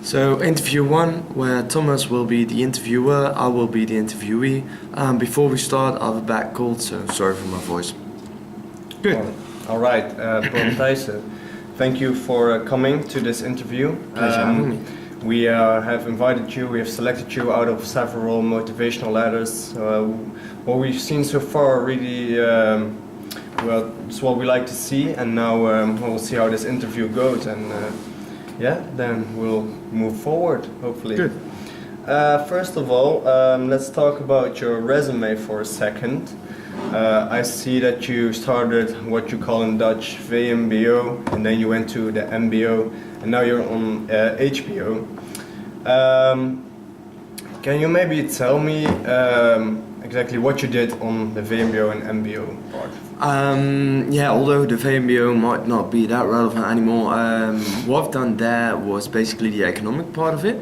So interview one, where Thomas will be the interviewer, I will be the interviewee. Before we start, I have a back cold, so sorry for my voice. Good. All right, Bram, thank you for coming to this interview. Pleasure having me. We have invited you, we have selected you out of several motivational letters. What we've seen so far really, well, it's what we like to see, and now we'll see how this interview goes, and yeah, then we'll move forward, hopefully. Good. First of all, let's talk about your resume for a second. I see that you started what you call in Dutch VMBO, and then you went to the MBO, and now you're on HBO. Can you maybe tell me exactly what you did on the VMBO and MBO part? Yeah, although the VMBO might not be that relevant anymore, what I've done there was basically the economic part of it.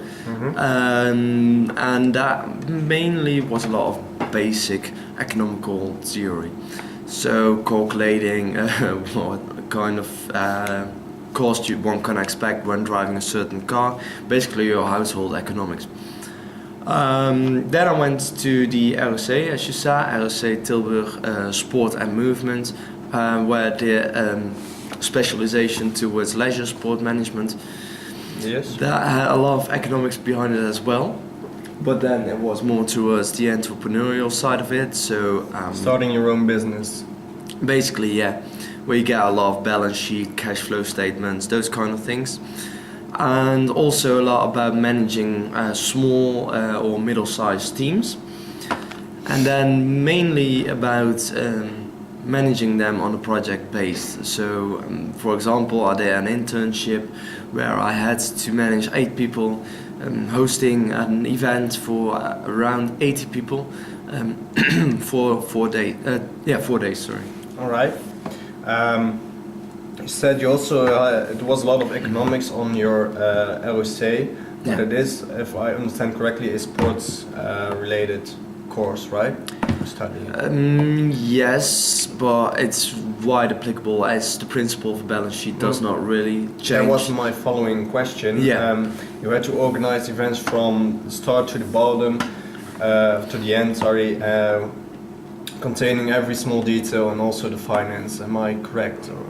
And that mainly was a lot of basic economical theory. So calculating what kind of cost one can expect when driving a certain car, basically your household economics. Then I went to the ROC, as you saw, ROC Tilburg Sport and Movement, where the specialization towards leisure sport management. Yes. That had a lot of economics behind it as well, but then it was more towards the entrepreneurial side of it. So Starting your own business. basically, yeah, where you get a lot of balance sheet, cash flow statements, those kind of things. And also a lot about managing small or middle-sized teams, and then mainly about managing them on a project base. So for example, I did an internship where I had to manage 8 people, hosting an event for around 80 people for 4 days. 4 days, sorry. All right. You said you also, it was a lot of economics on your LOC, but Yeah. it is, if I understand correctly, a sports related course, right? You're studying. Yes, but it's wide applicable as the principle of a balance sheet does not really change. That was my following question. Yeah. You had to organize events from the start to the bottom, to the end, sorry, containing every small detail and also the finance. Am I correct? Or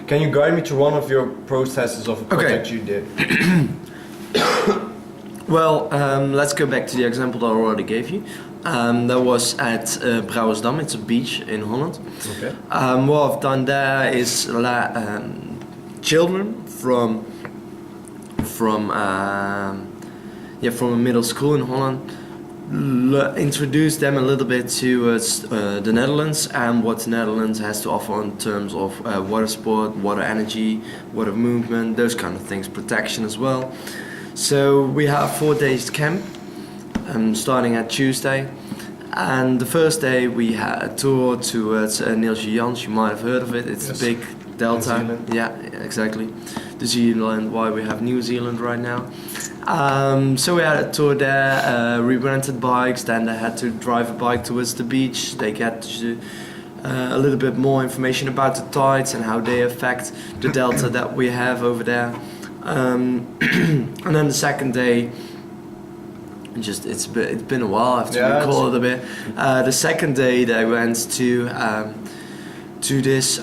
can you guide me to one of your processes of a project you did? Well, let's go back to the example that I already gave you. That was at Brouwersdam. It's a beach in Holland. Okay. What I've done there is children from a middle school in Holland, introduce them a little bit towards the Netherlands and what the Netherlands has to offer in terms of water sport, water energy, water movement, those kind of things, protection as well. So we have 4 days camp, starting at Tuesday, and the first day we had a tour towards Niels Jans. You might have heard of it. It's Yes. a big delta. New Zealand. Yeah, exactly. The Zealand, why we have New Zealand right now. So we had a tour there, we rented bikes, then they had to drive a bike towards the beach. They get a little bit more information about the tides and how they affect the delta that we have over there. And then the second day, it's been a while, I have to recall it a bit. The second day they went to this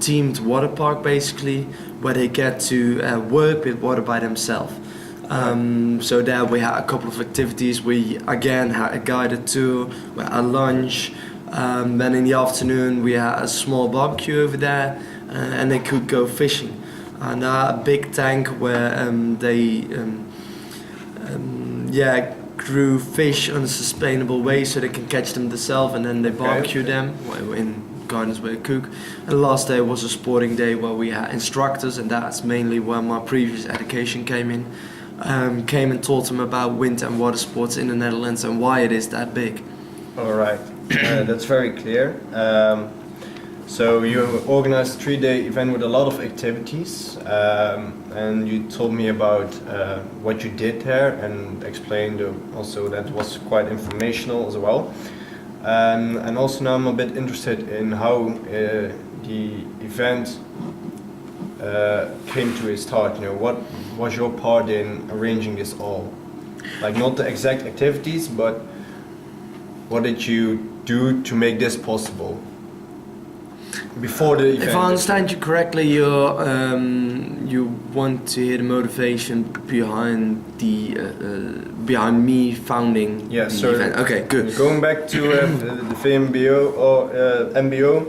themed water park, basically, where they get to work with water by themselves. So there we had a couple of activities. We again had a guided tour, we had a lunch, then in the afternoon we had a small barbecue over there, and they could go fishing. And a big tank where they grew fish in a sustainable way so they can catch them themselves, and then they barbecue them in guidance with a cook. And the last day was a sporting day where we had instructors, and that's mainly where my previous education came in. Came and taught them about wind and water sports in the Netherlands and why it is that big. All right, that's very clear. So you organized a 3-day event with a lot of activities, and you told me about what you did there and explained also that was quite informational as well. And also now I'm a bit interested in how the event came to a start? You know, what was your part in arranging this all? Like not the exact activities, but what did you do to make this possible before the event? If I understand you correctly, you want to hear the motivation behind behind me founding the event. Okay, good. Going back to the VMBO or MBO,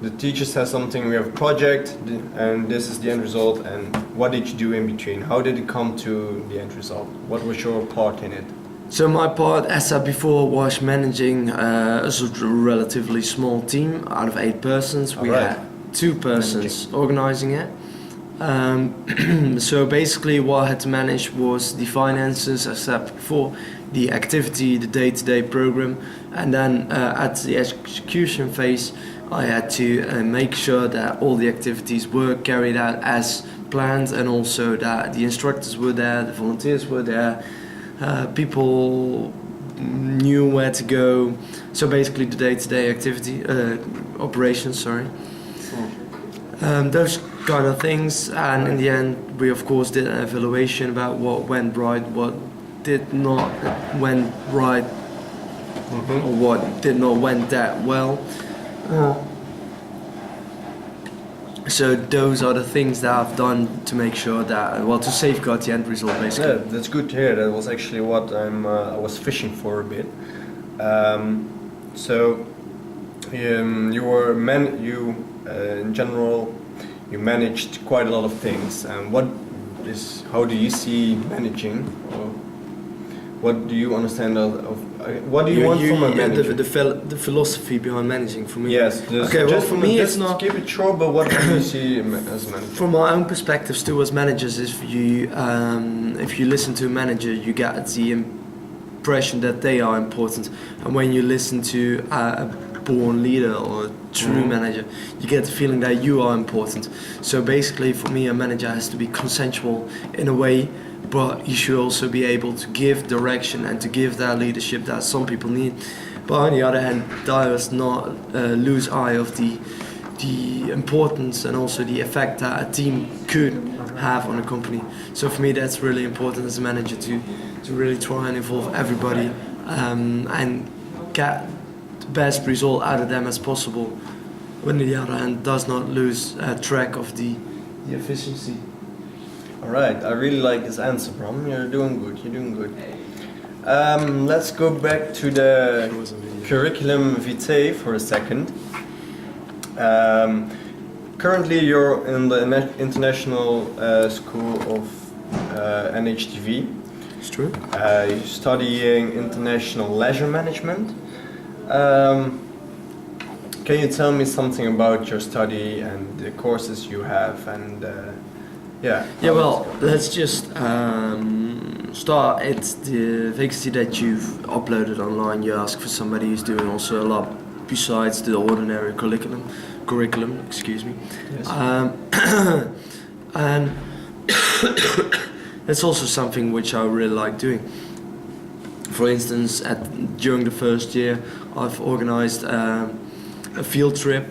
the teacher says something. We have a project, and this is the end result. And what did you do in between? How did it come to the end result? What was your part in it? So my part, as said before, was managing a sort of relatively small team out of 8 persons. We had 2 persons organizing it. So basically what I had to manage was the finances, as said before, the activity, the day-to-day program, and then at the execution phase I had to make sure that all the activities were carried out as planned, and also that the instructors were there, the volunteers were there, people knew where to go. So basically the day-to-day activity, operations, sorry. Those kind of things, and in the end we of course did an evaluation about what went right, what did not went right, or what did not went that well. So those are the things that I've done to make sure that, well, to safeguard the end result, basically. Yeah, that's good to hear. That was actually what I was fishing for a bit. So you were in general, you managed quite a lot of things. And how do you see managing? Or what do you understand what do you want from a manager? The philosophy behind managing for me. Yes. Okay. Well, for me, it's not. Keep it short. But what do you see as a manager? From my own perspective, still as managers, if you listen to a manager, you get the impression that they are important, and when you listen to a born leader or a true manager, you get the feeling that you are important. So basically, for me, a manager has to be consensual in a way, but you should also be able to give direction and to give that leadership that some people need. But on the other hand, I must not lose eye of the importance and also the effect that a team could have on a company. So for me, that's really important as a manager to really try and involve everybody and get the best result out of them as possible. When on the other hand, does not lose track of the efficiency. All right, I really like this answer, Bram. You're doing good. You're doing good. Let's go back to the curriculum vitae for a second. Currently, you're in the International School of NHTV. It's true. You're studying International Leisure Management. Can you tell me something about your study and the courses you have and yeah, well, let's just start at the vacancy that you've uploaded online. You ask for somebody who's doing also a lot besides the ordinary curriculum, excuse me. Yes. And that's also something which I really like doing. For instance, during the first year, I've organized a field trip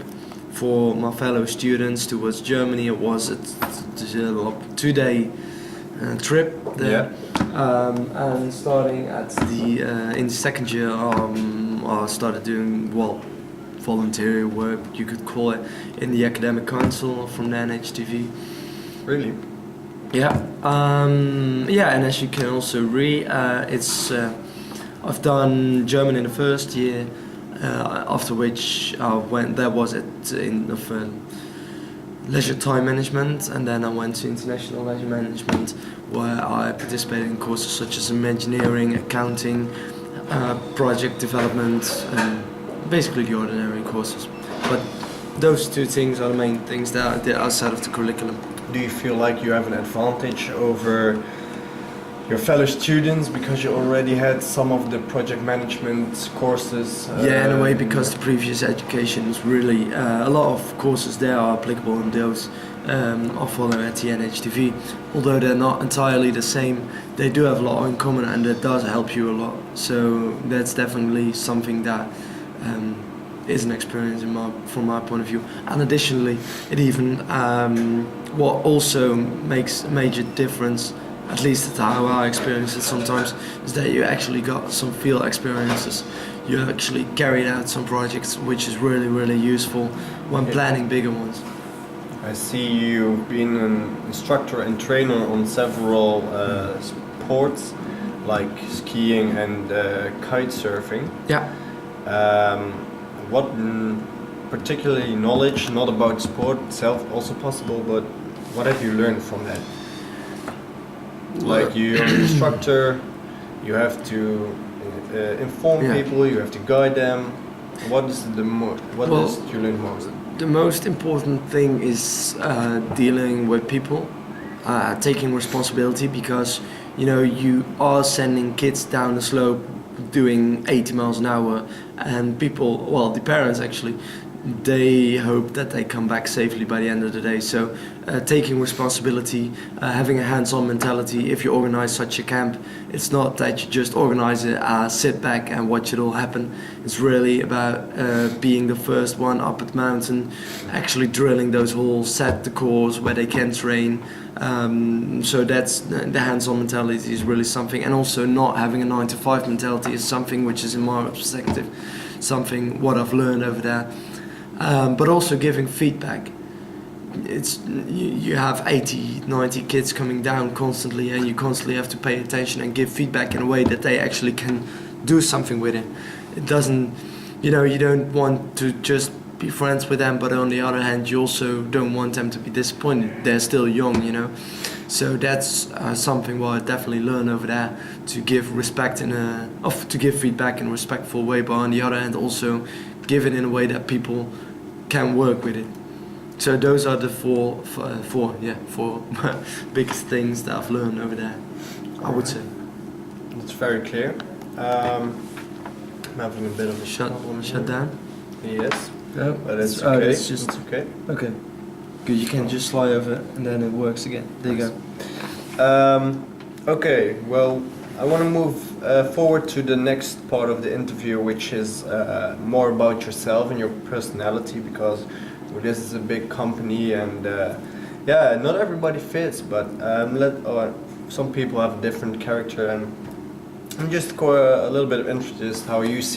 for my fellow students towards Germany. It was a 2-day trip there. Yeah. And starting at in the second year, I started doing, voluntary work, you could call it, in the academic council from the NHTV. Really? Yeah. And as you can also read, I've done German in the first year. After which I went, that was leisure time management, and then I went to international leisure management, where I participated in courses such as engineering, accounting, project development, and basically the ordinary courses. But those 2 things are the main things that I did outside of the curriculum. Do you feel like you have an advantage over your fellow students because you already had some of the project management courses? Yeah, in a way, because the previous education is really a lot of courses there are applicable, and those are followed at the NHTV. Although they're not entirely the same, they do have a lot in common, and that does help you a lot. So that's definitely something that is an experience from my point of view. And additionally, it even what also makes a major difference, at least that's how I experience it sometimes, is that you actually got some field experiences. You actually carried out some projects, which is really, really useful when planning bigger ones. I see you've been an instructor and trainer on several sports like skiing and kite surfing. Yeah. What particularly knowledge, not about sport itself, also possible, but what have you learned from that? Like you're an instructor, you have to inform people, you have to guide them. What is the is you learn most? The most important thing is dealing with people, taking responsibility, because you are sending kids down the slope doing 80 miles an hour, and people, well, the parents actually, they hope that they come back safely by the end of the day. So taking responsibility, having a hands-on mentality. If you organize such a camp, it's not that you just organize it, sit back and watch it all happen. It's really about being the first one up at the mountain, actually drilling those holes, set the course where they can train. So that's the hands-on mentality is really something, and also not having a 9-to-5 mentality is something which is, in my perspective, something what I've learned over there. But also giving feedback. It's you have 80, 90 kids coming down constantly, and you constantly have to pay attention and give feedback in a way that they actually can do something with it. It doesn't, you don't want to just be friends with them, but on the other hand, you also don't want them to be disappointed. They're still young, So that's something what I definitely learned over there, to give respect to give feedback in a respectful way, but on the other hand also give it in a way that people can work with it. So those are the four biggest things that I've learned over there, I would say. It's very clear. I'm having a bit of a Shut down? Yes. No, but it's okay. It's just okay. Okay. Good. You can just slide over and then it works again. There you go. Okay. Well, I want to move forward to the next part of the interview, which is more about yourself and your personality, because this is a big company, and not everybody fits, but some people have a different character, and I'm just a little bit interested how you see